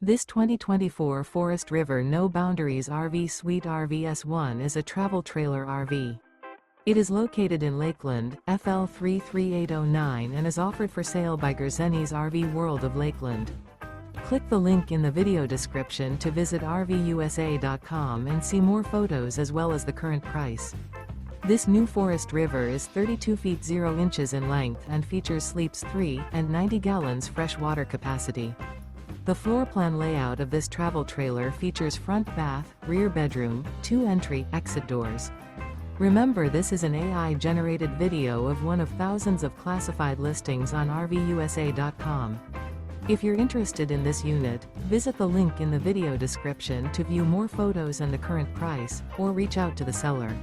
This 2024 Forest River No Boundaries RV Suite RVS1 is a travel trailer RV. It is located in Lakeland, FL 33809 and is offered for sale by Gerzeny's RV World of Lakeland. Click the link in the video description to visit RVUSA.com and see more photos as well as the current price. This new Forest River is 32 feet 0 inches in length and features sleeps 3 and 90 gallons fresh water capacity. The floor plan layout of this travel trailer features front bath, rear bedroom, 2 entry/exit doors. Remember, this is an AI-generated video of one of thousands of classified listings on RVUSA.com. If you're interested in this unit, visit the link in the video description to view more photos and the current price, or reach out to the seller.